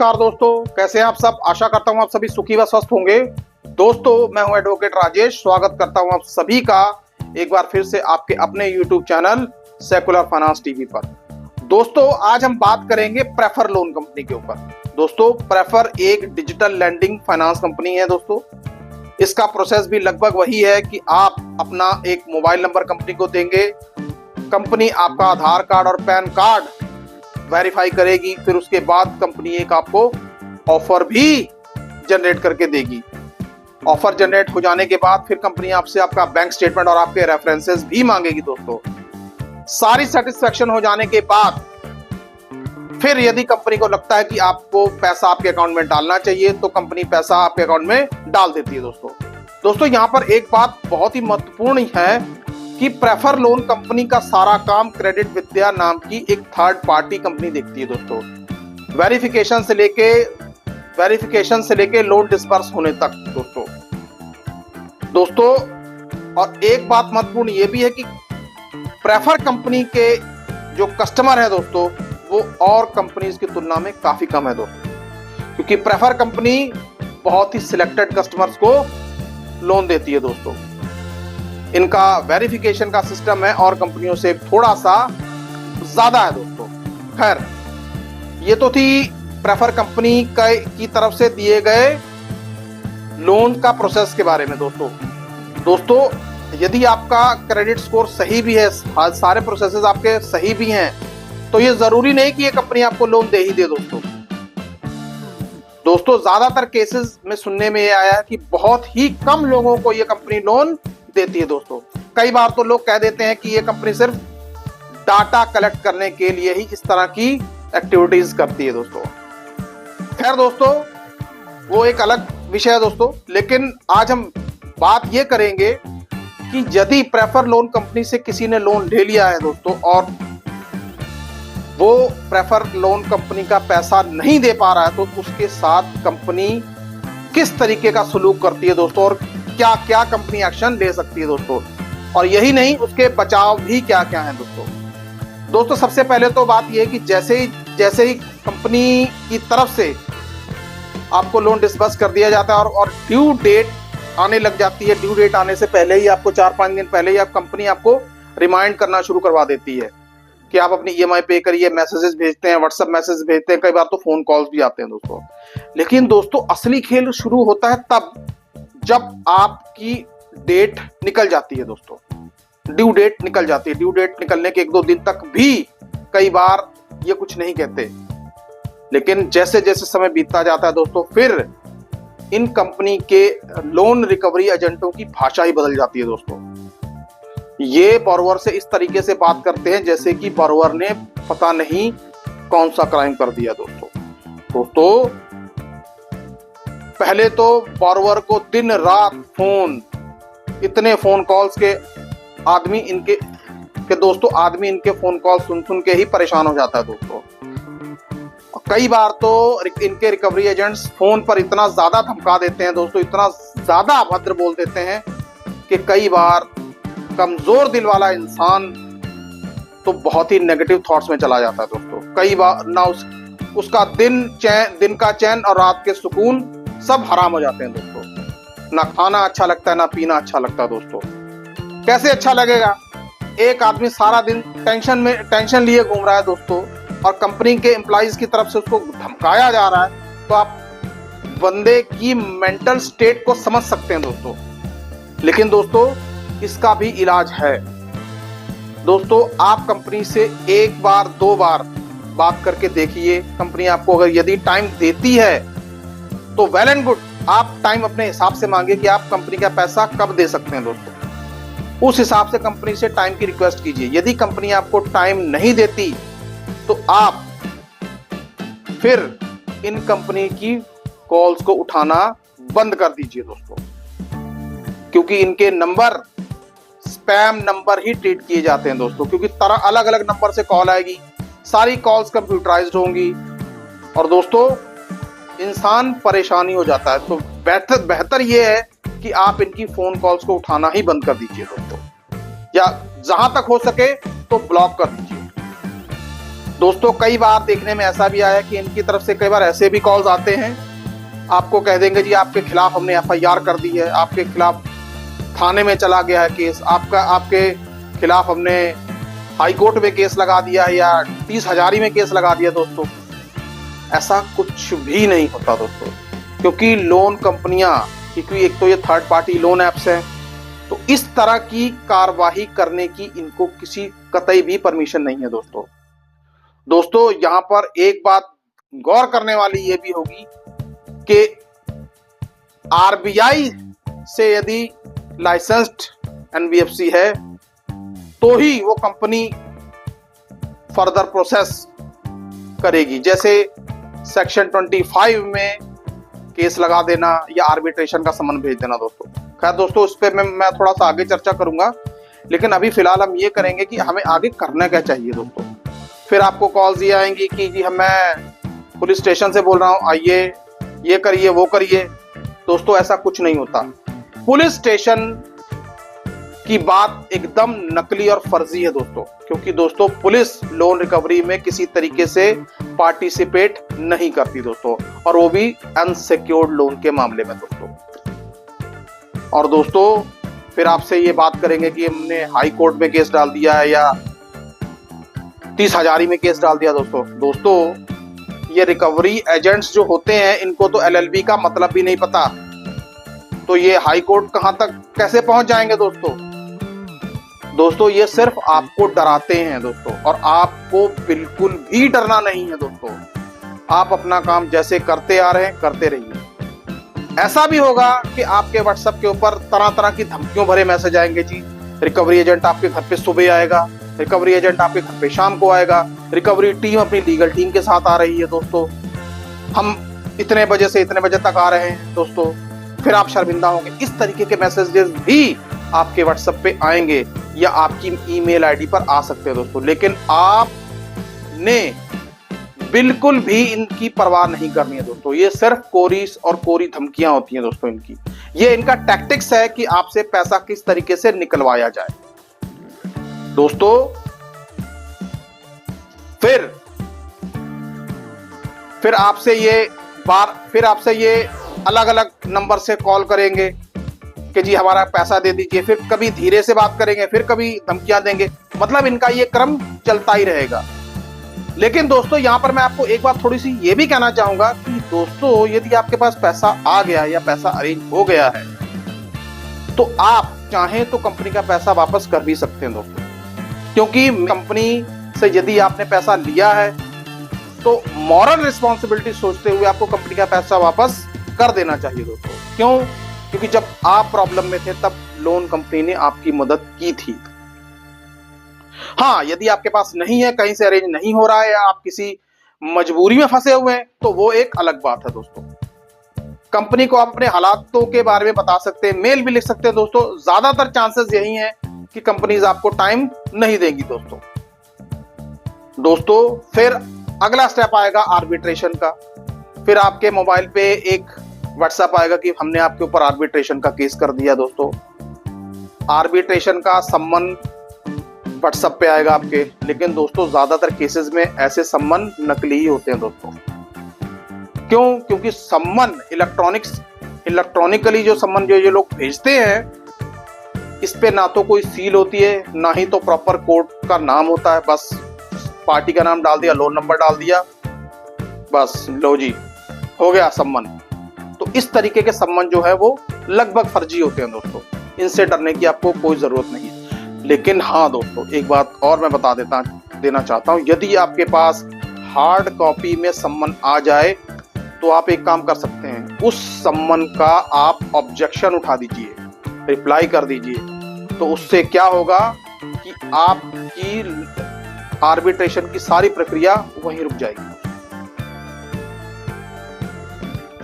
नमस्कार दोस्तों, कैसे हैं आप सब। आशा करता हूं आप सभी सुखी व स्वस्थ होंगे। दोस्तों, मैं हूं एडवोकेट राजेश। स्वागत करता हूं आप सभी का एक बार फिर से आपके अपने YouTube channel secular finance TV पर। दोस्तों, आज हम बात करेंगे प्रेफर लोन कंपनी के ऊपर। दोस्तों, प्रेफर एक डिजिटल लैंडिंग फाइनेंस कंपनी है। दोस्तों, इसका प्रोसेस भी लगभग वही है कि आप अपना एक मोबाइल नंबर कंपनी को देंगे, कंपनी आपका आधार कार्ड और पैन कार्ड वेरीफाई करेगी, फिर उसके बाद कंपनी एक आपको ऑफर भी जनरेट करके देगी। ऑफर जनरेट हो जाने के बाद फिर कंपनी आपसे आपका बैंक स्टेटमेंट और आपके रेफरेंसेस भी मांगेगी। दोस्तों, सारी सेटिस्फेक्शन हो जाने के बाद फिर यदि कंपनी को लगता है कि आपको पैसा आपके अकाउंट में डालना चाहिए तो कंपनी पैसा आपके अकाउंट में डाल देती है। दोस्तों, यहाँ पर एक बात बहुत ही महत्वपूर्ण है कि प्रेफर लोन कंपनी का सारा काम क्रेडिट विद्या नाम की एक थर्ड पार्टी कंपनी देखती है। दोस्तों, वेरिफिकेशन से लेके लोन डिस्पर्स होने तक। दोस्तों, और एक बात महत्वपूर्ण ये भी है कि प्रेफर कंपनी के जो कस्टमर है दोस्तों, वो और कंपनीज की तुलना में काफी कम है दोस्तों, क्योंकि प्रेफर कंपनी बहुत ही सिलेक्टेड कस्टमर्स को लोन देती है। दोस्तों, इनका वेरिफिकेशन का सिस्टम है और कंपनियों से थोड़ा सा ज्यादा है। दोस्तों, खैर, ये तो थी प्रेफर कंपनी की तरफ से दिए गए लोन का प्रोसेस के बारे में। दोस्तों, यदि आपका क्रेडिट स्कोर सही भी है, सारे प्रोसेसेस आपके सही भी हैं, तो ये जरूरी नहीं कि ये कंपनी आपको लोन दे ही दे। दोस्तों, ज्यादातर केसेस में सुनने में ये आया है कि बहुत ही कम लोगों को ये कंपनी लोन देती है। दोस्तों, कई बार तो लोग कह देते हैं कि ये कंपनी सिर्फ डाटा कलेक्ट करने के लिए ही इस तरह की एक्टिविटीज करती है। दोस्तों, खैर दोस्तों, वो एक अलग विषय है दोस्तों। लेकिन आज हम बात ये करेंगे कि यदि प्रेफर लोन कंपनी से किसी ने लोन ले लिया है दोस्तों, और वो प्रेफर लोन कंपनी का पैसा नहीं दे पा रहा है, तो उसके साथ कंपनी किस तरीके का सलूक करती है दोस्तों, और क्या क्या कंपनी एक्शन ले सकती है दोस्तों, और यही नहीं, उसके बचाव भी क्या क्या है। दोस्तों, सबसे पहले तो बात यह है कि जैसे ही कंपनी की तरफ से आपको लोन डिस्बर्स कर दिया जाता है और ड्यू डेट आने लग जाती है, ड्यू डेट आने से पहले ही आपको 4-5 दिन पहले ही कंपनी आपको रिमाइंड करना शुरू करवा देती है कि आप अपनी EMI पे करिए, मैसेजेस भेजते हैं, व्हाट्सएप मैसेज भेजते हैं, कई बार तो फोन कॉल्स भी आते हैं दोस्तों। लेकिन दोस्तों, असली खेल शुरू होता है तब जब आपकी डेट निकल जाती है। दोस्तों, ड्यू डेट निकल जाती है। ड्यू डेट निकलने के 1-2 दिन तक भी कई बार ये कुछ नहीं कहते, लेकिन जैसे जैसे समय बीतता जाता है दोस्तों, फिर इन कंपनी के लोन रिकवरी एजेंटों की भाषा ही बदल जाती है। दोस्तों, ये बोरोवर से इस तरीके से बात करते हैं जैसे कि बोरोवर ने पता नहीं कौन सा क्राइम कर दिया। दोस्तों, पहले तो बोरोवर को दिन रात फोन, इतने फोन कॉल्स के आदमी इनके फोन कॉल सुन के ही परेशान हो जाता है। दोस्तों, कई बार तो इनके रिकवरी एजेंट्स फोन पर इतना ज्यादा धमका देते हैं दोस्तों, इतना ज्यादा अभद्र बोल देते हैं कि कई बार कमजोर दिल वाला इंसान तो बहुत ही नेगेटिव थॉट्स में चला जाता है। दोस्तों, कई बार ना उसका दिन का चैन और रात के सुकून सब हराम हो जाते हैं। दोस्तों, ना खाना अच्छा लगता है, ना पीना अच्छा लगता है। दोस्तों, कैसे अच्छा लगेगा? एक आदमी सारा दिन टेंशन लिए घूम रहा है दोस्तों, और कंपनी के एम्प्लॉइज की तरफ से उसको धमकाया जा रहा है, तो आप बंदे की मेंटल स्टेट को समझ सकते हैं दोस्तों। लेकिन दोस्तों, इसका भी इलाज है। दोस्तों, आप कंपनी से 1 बार 2 बार बात करके देखिए। कंपनी आपको अगर यदि टाइम देती है तो वेल एंड गुड, आप टाइम अपने हिसाब से मांगे कि आप कंपनी का पैसा कब दे सकते हैं। दोस्तों, उस हिसाब से कंपनी से टाइम की रिक्वेस्ट कीजिए। यदि कंपनी आपको टाइम नहीं देती तो आप फिर इन कंपनी की कॉल्स को उठाना बंद कर दीजिए दोस्तों, क्योंकि इनके नंबर स्पैम नंबर ही ट्रीट किए जाते हैं दोस्तों, क्योंकि अलग अलग नंबर से कॉल आएगी, सारी कॉल्स कंप्यूटराइज्ड होंगी, और दोस्तों इंसान परेशानी हो जाता है। तो बेहतर ये है कि आप इनकी फोन कॉल्स को उठाना ही बंद कर दीजिए दोस्तों, या जहां तक हो सके तो ब्लॉक कर दीजिए। दोस्तों कई बार देखने में ऐसा भी आया कि इनकी तरफ से कई बार ऐसे भी कॉल्स आते हैं, आपको कह देंगे जी आपके खिलाफ हमने एफआईआर कर दी है, आपके खिलाफ थाने में चला गया है केस, आपके खिलाफ हमने हाई कोर्ट में केस लगा दिया है या 30,000 में केस लगा दिया। दोस्तों ऐसा कुछ भी नहीं होता दोस्तों, क्योंकि लोन कंपनियां, क्योंकि एक तो ये थर्ड पार्टी लोन ऐप्स हैं, तो इस तरह की कार्यवाही करने की इनको किसी कतई भी परमिशन नहीं है। दोस्तों यहाँ पर एक बात गौर करने वाली ये भी होगी कि आरबीआई से यदि लाइसेंस्ड एनबीएफसी है तो ही वो कंपनी फर्दर प्रोसेस करेगी, जैसे सेक्शन 25 में केस लगा देना या आर्बिट्रेशन का समन भेज देना। दोस्तों खैर दोस्तों इस पे मैं थोड़ा सा आगे चर्चा करूंगा, लेकिन अभी फिलहाल हम ये करेंगे कि हमें आगे करना क्या चाहिए। दोस्तों फिर आपको कॉल्स ये आएंगी कि जी मैं पुलिस स्टेशन से बोल रहा हूँ, आइए ये करिए वो करिए। दोस्तों ऐसा कुछ नहीं होता। पुलिस स्टेशन की बात एकदम नकली और फर्जी है दोस्तों, क्योंकि दोस्तों पुलिस लोन रिकवरी में किसी तरीके से पार्टिसिपेट नहीं करती दोस्तों, और वो भी अनसिक्योर्ड लोन के मामले में दोस्तों। और दोस्तों फिर आपसे ये बात करेंगे कि हमने हाई कोर्ट में केस डाल दिया है या 30,000 में केस डाल दिया। दोस्तों ये रिकवरी एजेंट्स जो होते हैं इनको तो एलएलबी का मतलब भी नहीं पता, तो ये हाई कोर्ट कहां तक कैसे पहुंच जाएंगे। दोस्तों ये सिर्फ आपको डराते हैं दोस्तों, और आपको बिल्कुल भी डरना नहीं है दोस्तों। आप अपना काम जैसे करते आ रहे हैं करते रहिए। ऐसा भी होगा कि आपके व्हाट्सएप के ऊपर तरह तरह की धमकियों भरे मैसेज आएंगे, जी रिकवरी एजेंट आपके घर पे सुबह आएगा, रिकवरी एजेंट आपके घर पे शाम को आएगा, रिकवरी टीम अपनी लीगल टीम के साथ आ रही है दोस्तों, हम इतने बजे से इतने बजे तक आ रहे हैं दोस्तों, फिर आप शर्मिंदा होंगे। इस तरीके के मैसेजेस भी आपके व्हाट्सएप पे आएंगे या आपकी ईमेल आईडी पर आ सकते हैं दोस्तों, लेकिन आपने बिल्कुल भी इनकी परवाह नहीं करनी है दोस्तों। ये सिर्फ कोरी धमकियां होती हैं दोस्तों इनकी। ये इनका टैक्टिक्स है कि आपसे पैसा किस तरीके से निकलवाया जाए दोस्तों। फिर आपसे ये अलग अलग नंबर से कॉल करेंगे कि जी हमारा पैसा दे दीजिए, फिर कभी धीरे से बात करेंगे, फिर कभी धमकियां देंगे, मतलब इनका ये क्रम चलता ही रहेगा। लेकिन दोस्तों यहाँ पर मैं आपको एक बात थोड़ी सी ये भी कहना चाहूंगा कि दोस्तों यदि आपके पास पैसा आ गया या पैसा अरेंज हो गया है तो आप चाहें तो कंपनी का पैसा वापस कर भी सकते हैं दोस्तों, क्योंकि कंपनी से यदि आपने पैसा लिया है तो मॉरल रिस्पॉन्सिबिलिटी सोचते हुए आपको कंपनी का पैसा वापस कर देना चाहिए दोस्तों। क्यों? क्योंकि जब आप प्रॉब्लम में थे तब लोन कंपनी ने आपकी मदद की थी। हाँ यदि आपके पास नहीं है, कहीं से अरेंज नहीं हो रहा है या आप किसी मजबूरी में फंसे हुए हैं तो वो एक अलग बात है दोस्तों। कंपनी को आप अपने हालातों के बारे में बता सकते हैं, मेल भी लिख सकते हैं दोस्तों। ज्यादातर चांसेस यही हैं कि कंपनीज आपको टाइम नहीं देंगी दोस्तों। फिर अगला स्टेप आएगा आर्बिट्रेशन का। फिर आपके मोबाइल पे एक व्हाट्सएप आएगा कि हमने आपके ऊपर आर्बिट्रेशन का केस कर दिया दोस्तों। आर्बिट्रेशन का सम्मन व्हाट्सएप पे आएगा आपके, लेकिन दोस्तों ज्यादातर केसेस में ऐसे सम्मन नकली ही होते हैं दोस्तों। क्यों? क्योंकि सम्मन इलेक्ट्रॉनिकली जो सम्मन जो ये लोग भेजते हैं इस पे ना तो कोई सील होती है, ना ही तो प्रॉपर कोर्ट का नाम होता है। बस पार्टी का नाम डाल दिया, लोन नंबर डाल दिया, बस लो जी हो गया सम्मन। तो इस तरीके के सम्मन जो है वो लगभग फर्जी होते हैं दोस्तों, इनसे डरने की आपको कोई जरूरत नहीं है। लेकिन हाँ दोस्तों एक बात और मैं बता देना चाहता हूँ, यदि आपके पास हार्ड कॉपी में सम्मन आ जाए तो आप एक काम कर सकते हैं, उस सम्मन का आप ऑब्जेक्शन उठा दीजिए, रिप्लाई कर दीजिए। तो उससे क्या होगा कि आपकी आर्बिट्रेशन की सारी प्रक्रिया वहीं रुक जाएगी।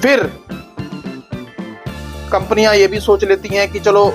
फिर कंपनियां ये भी सोच लेती हैं कि चलो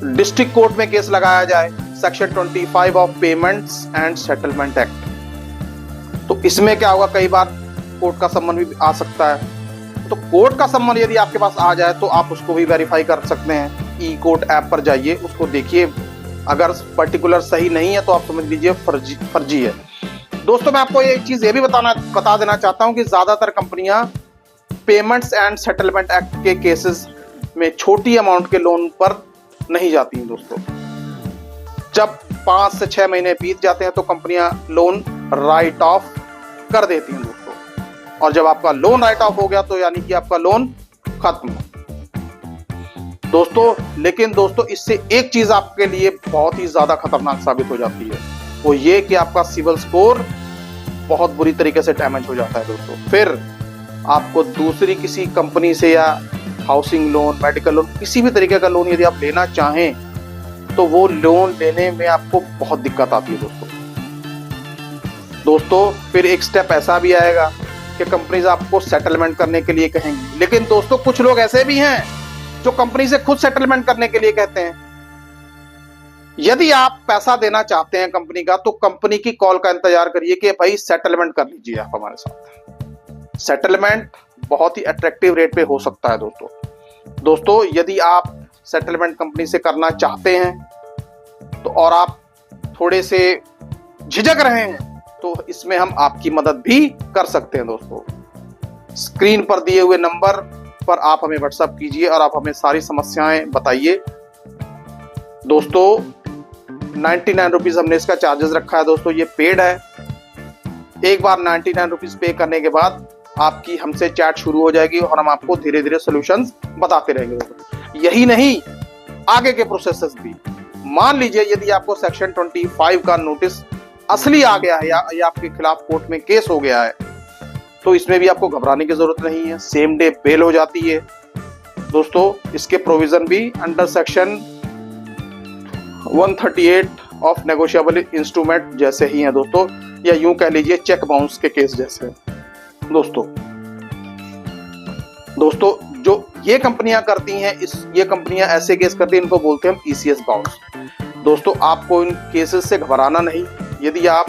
डिस्ट्रिक्ट कोर्ट में केस लगाया जाए, section 25 of payments and settlement act. तो इसमें क्या होगा, कई बार कोर्ट का सम्मन भी आ सकता है। तो कोर्ट का सम्मन यदि आपके पास आ जाए तो आप उसको भी वेरीफाई कर सकते हैं। ई कोर्ट ऐप पर जाइए, उसको देखिए, अगर पर्टिकुलर सही नहीं है तो आप समझ लीजिए फर्जी है। दोस्तों मैं आपको एक चीज ये भी बता देना चाहता हूं कि ज्यादातर कंपनियां पेमेंट्स एंड सेटलमेंट एक्ट के केसेस में छोटी अमाउंट के लोन पर नहीं जाती हैं दोस्तों। जब 5 से 6 महीने बीत जाते हैं तो कंपनियां लोन राइट ऑफ कर देती हैं दोस्तों, और जब आपका लोन राइट ऑफ हो गया तो यानी कि आपका लोन खत्म दोस्तों। लेकिन दोस्तों इससे एक चीज आपके लिए बहुत ही ज्यादा खतरनाक साबित हो जाती है, वो ये कि आपका सिविल स्कोर बहुत बुरी तरीके से डैमेज हो जाता है दोस्तों। फिर आपको दूसरी किसी कंपनी से या हाउसिंग लोन, मेडिकल लोन, किसी भी तरीके का लोन यदि आप लेना चाहें तो वो लोन लेने में आपको बहुत दिक्कत आती है दोस्तों। फिर एक स्टेप ऐसा भी आएगा कि कंपनीज आपको सेटलमेंट करने के लिए कहेंगी, लेकिन दोस्तों कुछ लोग ऐसे भी हैं जो कंपनी से खुद सेटलमेंट करने के लिए कहते हैं। यदि आप पैसा देना चाहते हैं कंपनी का तो कंपनी की कॉल का इंतजार करिए कि भाई सेटलमेंट कर लीजिए आप हमारे साथ। सेटलमेंट बहुत ही अट्रैक्टिव रेट पे हो सकता है दोस्तों। यदि आप सेटलमेंट कंपनी से करना चाहते हैं तो और आप थोड़े से झिझक रहे हैं तो इसमें हम आपकी मदद भी कर सकते हैं दोस्तों। स्क्रीन पर दिए हुए नंबर पर आप हमें व्हाट्सएप कीजिए और आप हमें सारी समस्याएं बताइए दोस्तों। 99 रुपीज हमने इसका चार्जेस रखा है दोस्तों, ये पेड है। एक बार 99 रुपीज पे करने के बाद आपकी हमसे चैट शुरू हो जाएगी और हम आपको धीरे धीरे सॉल्यूशंस बताते रहेंगे दोस्तों। यही नहीं, आगे के प्रोसेसेस भी। मान लीजिए यदि आपको सेक्शन 25 का नोटिस असली आ गया है या आपके खिलाफ कोर्ट में केस हो गया है तो इसमें भी आपको घबराने की जरूरत नहीं है, सेम डे बेल हो जाती है दोस्तों। इसके प्रोविजन भी under section 138 of negotiable instrument जैसे ही हैं दोस्तों, या यूं कह लीजिए चेक बाउंस के केस जैसे दोस्तों जो ये कंपनियां करती हैं, ये कंपनियां ऐसे केस करती हैं, इनको बोलते हैं ईसीएस बाउंस दोस्तों। आपको इन केसेस से घबराना नहीं। यदि आप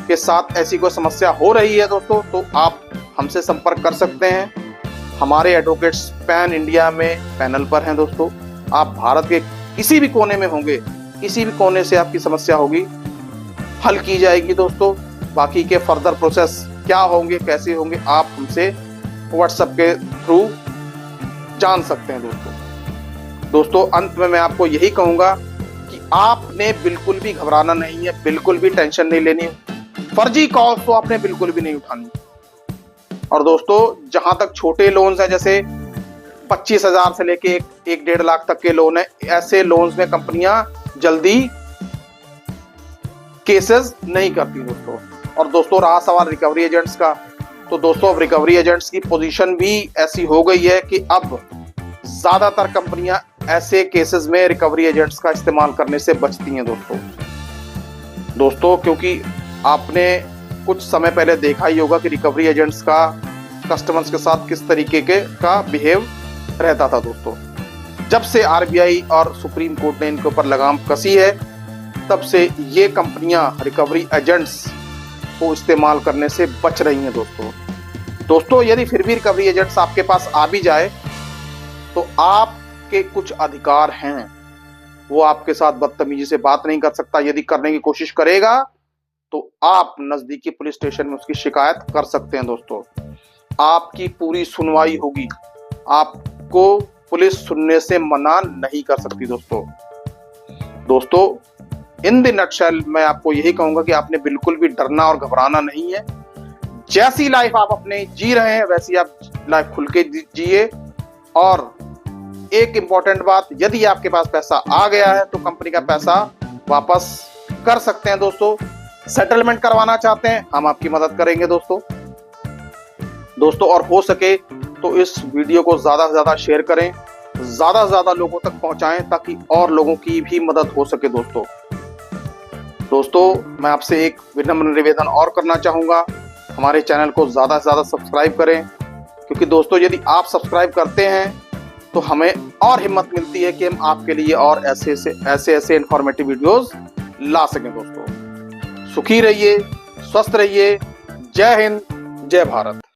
के साथ ऐसी कोई समस्या हो रही है दोस्तों तो आप हमसे संपर्क कर सकते हैं। हमारे एडवोकेट्स पैन इंडिया में पैनल पर हैं दोस्तों। आप भारत के किसी भी कोने में होंगे, किसी भी कोने से आपकी समस्या होगी हल की जाएगी दोस्तों। बाकी के फर्दर प्रोसेस क्या होंगे, कैसे होंगे, आप हमसे व्हाट्सएप के थ्रू जान सकते हैं दोस्तों। अंत में मैं आपको यही कहूंगा कि आपने बिल्कुल भी घबराना नहीं है, बिल्कुल भी टेंशन नहीं लेनी। फर्जी कॉल तो आपने बिल्कुल भी नहीं उठानी। और दोस्तों जहां तक छोटे लोन्स हैं, जैसे 25,000 से लेके 1-1.5 लाख तक के लोन है, ऐसे लोन्स में कंपनियां जल्दी केसेस नहीं करती दोस्तों। और दोस्तों रहा सवाल रिकवरी एजेंट्स का, तो दोस्तों अब रिकवरी एजेंट्स की पोजीशन भी ऐसी हो गई है कि अब ज्यादातर कंपनियां ऐसे केसेस में रिकवरी एजेंट्स का इस्तेमाल करने से बचती हैं दोस्तों। क्योंकि आपने कुछ समय पहले देखा ही होगा कि रिकवरी एजेंट्स का कस्टमर्स के साथ किस तरीके का बिहेव रहता था दोस्तों। जब से आरबीआई और सुप्रीम कोर्ट ने इनके ऊपर लगाम कसी है तब से ये कंपनियां रिकवरी एजेंट्स को इस्तेमाल करने से बच रही हैं दोस्तों। यदि फिर भी रिकवरी एजेंट्स आपके पास आ भी जाए तो आपके कुछ अधिकार हैं, वो आपके साथ बदतमीजी से बात नहीं कर सकता। यदि करने की कोशिश करेगा तो आप नजदीकी पुलिस स्टेशन में उसकी शिकायत कर सकते हैं दोस्तों। आपकी पूरी सुनवाई होगी, आपको पुलिस सुनने से मना नहीं कर सकती दोस्तों। इन द नटशेल मैं आपको यही कहूंगा कि आपने बिल्कुल भी डरना और घबराना नहीं है। जैसी लाइफ आप अपने जी रहे हैं वैसी आप लाइफ खुल के जिए। और एक इंपॉर्टेंट बात, यदि आपके पास पैसा आ गया है तो कंपनी का पैसा वापस कर सकते हैं दोस्तों। सेटलमेंट करवाना चाहते हैं, हम आपकी मदद करेंगे दोस्तों। और हो सके तो इस वीडियो को ज्यादा से ज्यादा शेयर करें, ज्यादा से ज्यादा लोगों तक पहुंचाएं ताकि और लोगों की भी मदद हो सके दोस्तों। मैं आपसे एक विनम्र निवेदन और करना चाहूंगा, हमारे चैनल को ज्यादा से ज्यादा सब्सक्राइब करें, क्योंकि दोस्तों यदि आप सब्सक्राइब करते हैं तो हमें और हिम्मत मिलती है कि हम आपके लिए और ऐसे इंफॉर्मेटिव वीडियोस ला सकें दोस्तों। सुखी रहिए, स्वस्थ रहिए। जय हिंद, जय भारत।